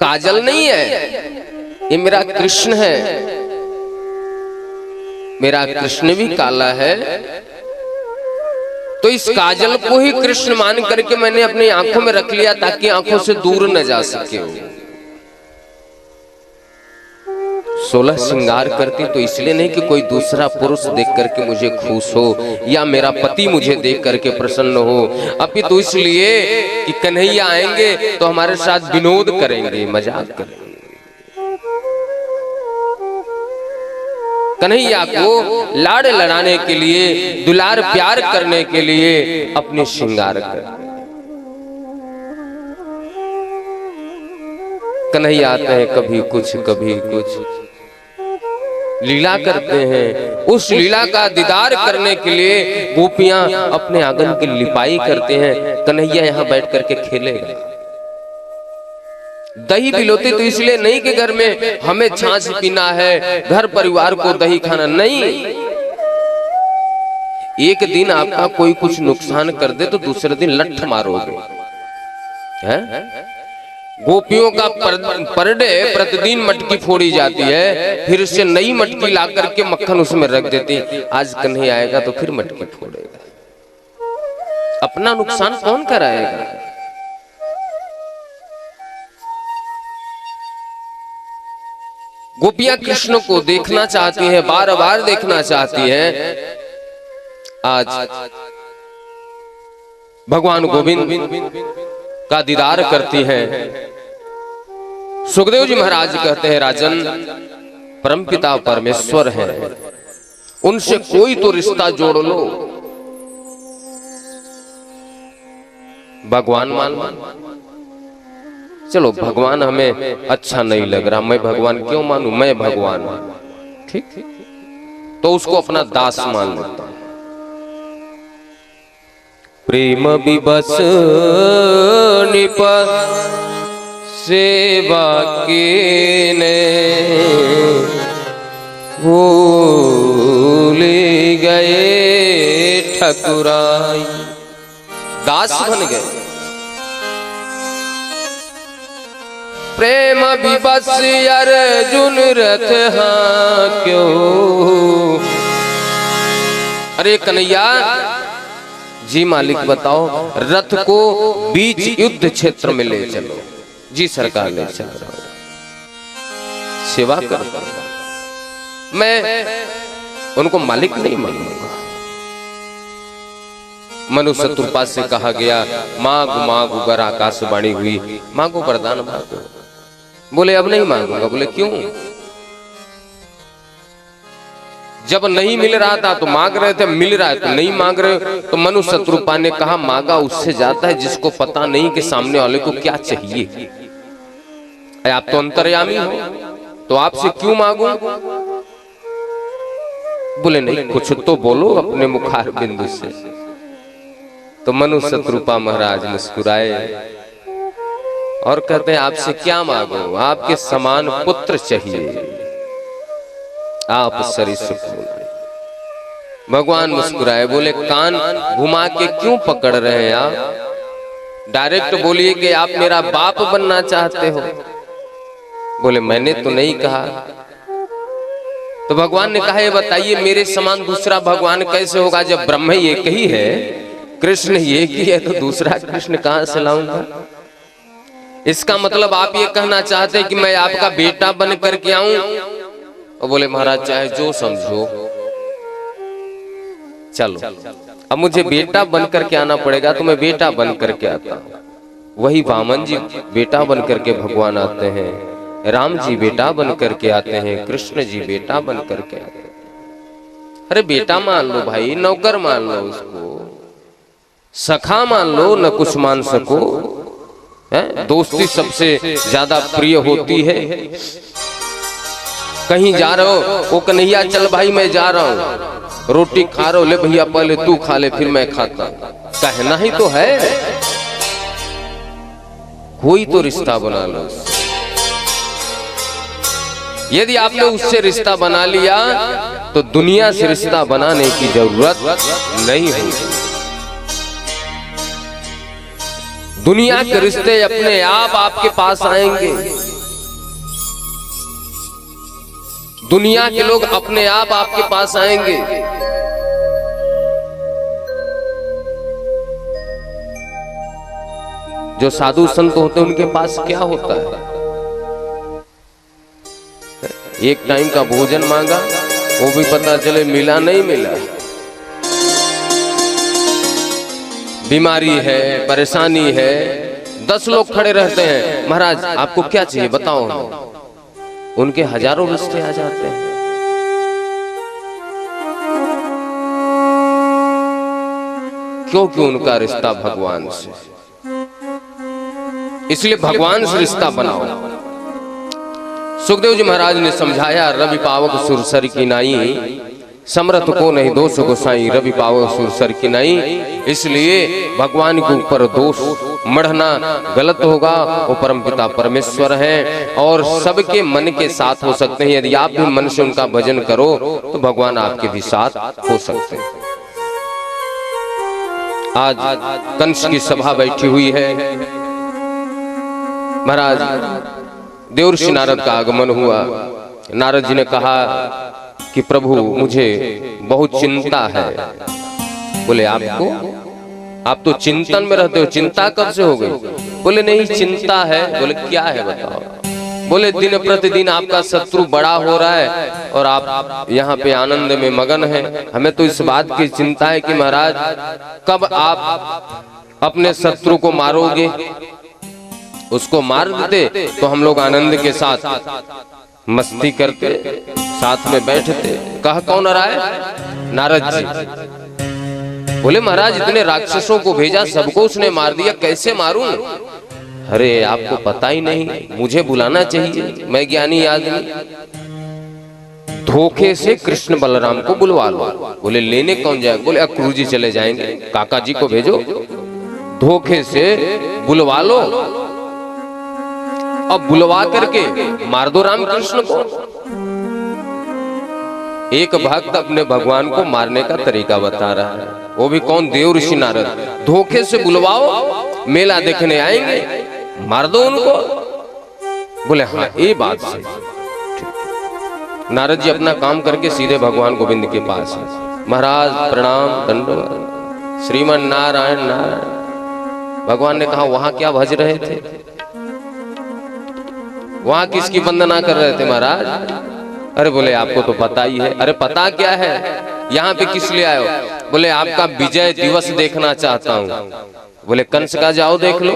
काजल नहीं है, ये मेरा कृष्ण है। मेरा कृष्ण भी काला है, तो इस काजल को ही कृष्ण मान करके मैंने अपनी आंखों में रख लिया ताकि आंखों से दूर न जा सके। 16 श्रृंगार करती तो इसलिए नहीं कि कोई दूसरा पुरुष देख करके मुझे खुश हो या मेरा पति मुझे देख करके प्रसन्न हो, अपितु इसलिए कि कन्हैया आएंगे तो हमारे साथ विनोद करेंगे, मजाक करेंगे। कन्हैया को लाड़ लड़ाने के लिए, दुलार प्यार करने के लिए अपने श्रृंगार कर। कन्हैया आते हैं कभी कुछ कभी कुछ, लीला करते हैं। उस लीला का दीदार करने के लिए गोपियां अपने आंगन की लिपाई करते हैं। कन्हैया यहाँ बैठ करके खेलेगा। दही पिलोते तो इसलिए नहीं कि घर में हमें छाछ पीना है, घर परिवार को दही खाना नहीं। एक दिन आपका कोई कुछ नुकसान कर दे तो दूसरे दिन लठ मारोगे, हैं? गोपियों का पर डे प्रतिदिन मटकी फोड़ी जाती है, फिर से नई मटकी ला करके मक्खन उसमें रख देती। आज कन्हैया आएगा तो फिर मटकी फोड़ेगा। अपना नुकसान कौन कराएगा? गोपियां कृष्ण को देखना चाहती हैं, बार बार देखना चाहती हैं। आज भगवान गोविंद का दीदार करती हैं। सुखदेव जी महाराज कहते हैं, राजन परमपिता परमेश्वर है, उनसे कोई तो रिश्ता जोड़ लो। भगवान मान चलो, भगवान हमें अच्छा नहीं लग रहा, मैं भगवान क्यों मानूं? मैं भगवान, ठीक, तो उसको अपना दास मान लेता हूं। प्रेम विवश निप सेवा के ने भूल गए ठकुराई। दास बन गए। प्रेम विवश अर्जुन रथ हाँ क्यों। अरे कन्हैया जी मालिक बताओ, रथ को बीच युद्ध क्षेत्र में ले चलो। जी सरकार ले चल रहा हूं, सेवा कर। मैं उनको मालिक नहीं मानूंगा। मनु शत्रुपा से कहा गया, मांगो मांगो, गर आकाशवाणी हुई, मांगो वरदान मांगो। बोले अब नहीं मांगूंगा। बोले क्यों? जब नहीं मिल रहा था तो मांग रहे थे, मिल रहा है तो नहीं मांग रहे। तो मनु शत्रुपा ने कहा, मांगा उससे जाता है जिसको पता नहीं कि सामने वाले को क्या चाहिए। आप तो अंतर्यामी हो, तो आपसे क्यों मांगू? बोले नहीं, कुछ तो बोलो अपने मुखार बिंदु से। तो मनु शत्रुपा महाराज मुस्कुराए और कहते हैं, आपसे क्या मांगो? आपके समान पुत्र चाहिए, आप सरिसुख बोले। भगवान मुस्कुराए, बोले कान घुमा के क्यों पकड़ रहे हैं आप? डायरेक्ट बोलिए कि आप मेरा बाप बनना चाहते हो। बोले मैंने तो नहीं कहा। तो भगवान ने कहा, ये बताइए मेरे समान दूसरा भगवान कैसे होगा? जब ब्रह्म एक ही है, कृष्ण एक ही है, तो दूसरा कृष्ण कहां से लाऊंगा? इसका मतलब आप ये कहना चाहते हैं कि मैं आपका बेटा बन करके आऊं? और बोले महाराज चाहे जो समझो, चलो अब मुझे बेटा बन करके आना पड़ेगा, तो मैं बेटा बन करके आता हूं। वही वामन जी बेटा बन करके भगवान आते हैं, राम जी बेटा बन करके आते हैं, कृष्ण जी बेटा बन करके आते हैं। अरे बेटा मान लो भाई, नौकर मान लो, उसको सखा मान लो, न कुछ मान सको। दोस्ती सबसे ज्यादा प्रिय होती है। कहीं जा रहे हो, वो कन्हैया चल भाई मैं जा रहा हूँ, रोटी खा रहे हो, ले भैया पहले तू खा ले फिर मैं खाता। कहना ही तो है, कोई तो रिश्ता बना लो। यदि आपने उससे रिश्ता बना लिया तो दुनिया से रिश्ता बनाने की जरूरत नहीं होगी। दुनिया के रिश्ते अपने आप आपके पास आएंगे, दुनिया के लोग अपने आप आपके पास आएंगे। जो साधु संत होते हैं उनके पास क्या होता है? एक टाइम का भोजन मांगा, वो भी पता चले मिला नहीं मिला। बीमारी है, परेशानी है, 10 लोग खड़े रहते हैं, महाराज आपको क्या चाहिए बताओ, उनके हजारों रिश्ते आ जाते हैं। क्योंकि उनका रिश्ता भगवान से, इसलिए भगवान से रिश्ता बनाओ। सुखदेव जी महाराज ने समझाया, रवि पावक सुरसर की नाई, समरथ को नहीं दोष गोसाई, रवि पावक सुरसर की नाई। इसलिए भगवान के ऊपर दोष मढ़ना गलत होगा। वो परम पिता परमेश्वर हैं और सबके मन के साथ हो सकते हैं। यदि आप भी मन से उनका भजन करो तो भगवान आपके भी साथ हो सकते हैं। आज कंस की सभा बैठी हुई है, महाराज देवर्षि नारद का आगमन हुआ। नारद जी ने कहा कि प्रभु मुझे बहुत चिंता है। बोले आपको? आप तो चिंतन में रहते हो, चिंता कब से हो गई? बोले नहीं चिंता है। बोले क्या है बताओ? बोले दिन प्रतिदिन आपका शत्रु बड़ा हो रहा है और आप यहाँ पे आनंद में मगन हैं। हमें तो इस बात की चिंता है कि महाराज कब आप अपने शत्रु को मारोगे। उसको मार देते तो हम लोग आनंद के साथ मस्ती करते, साथ में बैठते। कहा कौन आ रहा है? नारद जी। बोले महाराज इतने राक्षसों को भेजा, सबको उसने मार दिया, कैसे मारूं? अरे आपको पता ही नहीं, मुझे बुलाना चाहिए, मैं ज्ञानी आदमी। धोखे से कृष्ण बलराम को बुलवा लो। बोले लेने कौन जाएगा? बोले अक्रूर जी चले जाएंगे, काका जी को भेजो, धोखे से बुलवा लो। अब बुलवा करके मार दो रामकृष्ण को। एक भक्त अपने भगवान को मारने का तरीका बता रहा है, वो भी कौन? देवर्षि नारद। धोखे से बुलवाओ, मेला देखने आएंगे, मार दो उनको। बोले हाँ ये बात सही। नारद जी अपना काम करके सीधे भगवान गोविंद के पास है। महाराज प्रणाम दंडवत, श्रीमन नारायण नारायण। भगवान ने कहा वहां क्या भज रहे थे? वहां किसकी वंदना कर रहे थे महाराज? अरे बोले आपको तो पता ही है। अरे पता क्या है? यहाँ पे किस लिए आए हो? बोले आपका विजय दिवस देखना चाहता हूँ। बोले कंस का जाओ देख लो,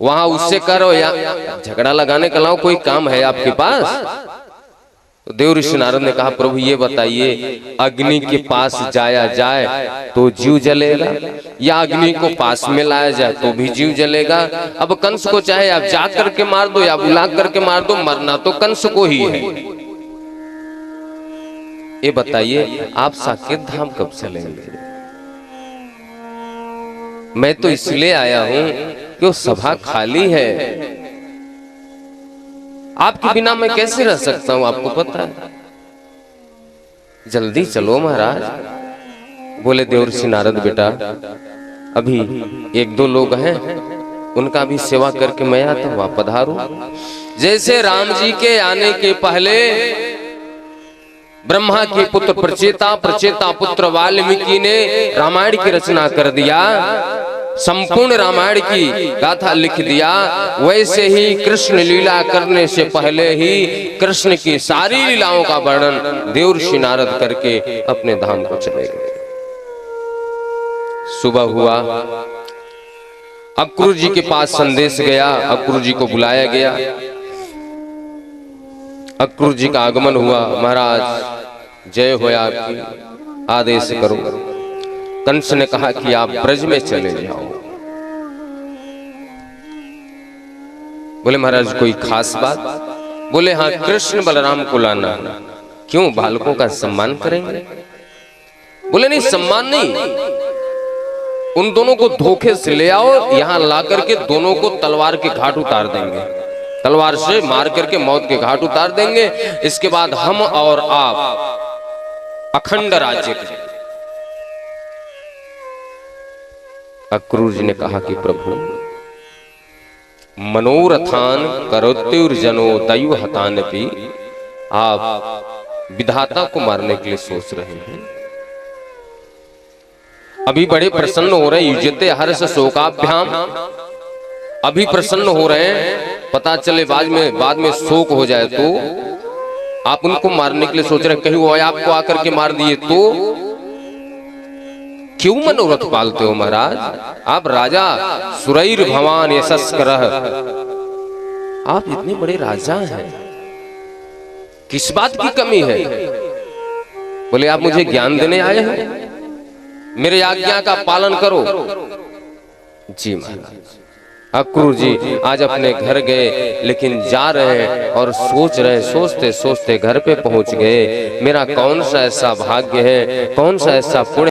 वहां उससे करो या झगड़ा लगाने का लाओ, कोई काम है आपके पास? तो देवर्षि नारद ने कहा प्रभु ये बताइए, अग्नि के पास जाया जाए तो जीव जलेगा या अग्नि को पास में लाया जाए तो भी जीव जलेगा? अब कंस को चाहे आप जा करके मार दो या बुला करके मार दो, मरना तो कंस को ही है। ये बताइए आप साकेत धाम कब चलेंगे? मैं तो इसलिए आया हूं कि वो सभा खाली है, आपके बिना मैं कैसे रह सकता हूं? आपको पता है, जल्दी चलो महाराज। बोले देवर्षि नारद बेटा अभी 1-2 लोग हैं, उनका भी सेवा करके मैं आता हूं, पधारो। जैसे राम जी के आने के पहले ब्रह्मा के पुत्र प्रचेता पुत्र वाल्मीकि ने रामायण की रचना कर दिया, संपूर्ण रामायण की गाथा लिख दिया, वैसे ही कृष्ण लीला करने से पहले ही कृष्ण की सारी लीलाओं का वर्णन देवर्षि नारद करके अपने धाम को चले गए। सुबह हुआ, अक्रूर जी के पास संदेश गया, अक्रूर जी को बुलाया गया। अक्रूर जी का आगमन हुआ। महाराज जय हो आपकी, आदेश करो। कंस ने कहा कि आप ब्रज में चले जाओ। बोले महाराज कोई खास बात? बोले हाँ कृष्ण बलराम को लाना। क्यों? बालकों का सम्मान करेंगे? बोले नहीं सम्मान नहीं, उन दोनों को धोखे से ले आओ, यहां ला करके दोनों को तलवार के घाट उतार देंगे, तलवार से मार करके मौत के घाट उतार देंगे। इसके बाद हम और आप अखंड राज्य अक्रूर जी ने कहा कि प्रभु, मनोरथान करोत्युर्जनो दैव हतानपि, आप विधाता को मारने के लिए सोच रहे हैं। अभी बड़े प्रसन्न हो रहे हैं, युजते हर्ष शोकाभ्याम, अभी प्रसन्न हो रहे हैं, पता चले बाद में शोक हो जाए तो आप उनको मारने के लिए सोच रहे हैं। कहीं वो आपको आकर के मार दिए तो क्यों मनोरथ पालते हो महाराज? आप राजा सुरैर भवान यशस्करः, आप इतने बड़े राजा हैं, किस बात की कमी है? बोले आप मुझे ज्ञान देने आए हैं, मेरे आज्ञा का पालन करो। जी महाराज। अक्रूर जी आज अपने घर गए, लेकिन जा रहे हैं और सोच रहे, सोचते सोचते घर पे पहुंच गए, मेरा कौन सा ऐसा भाग्य है, कौन सा ऐसा पुण्य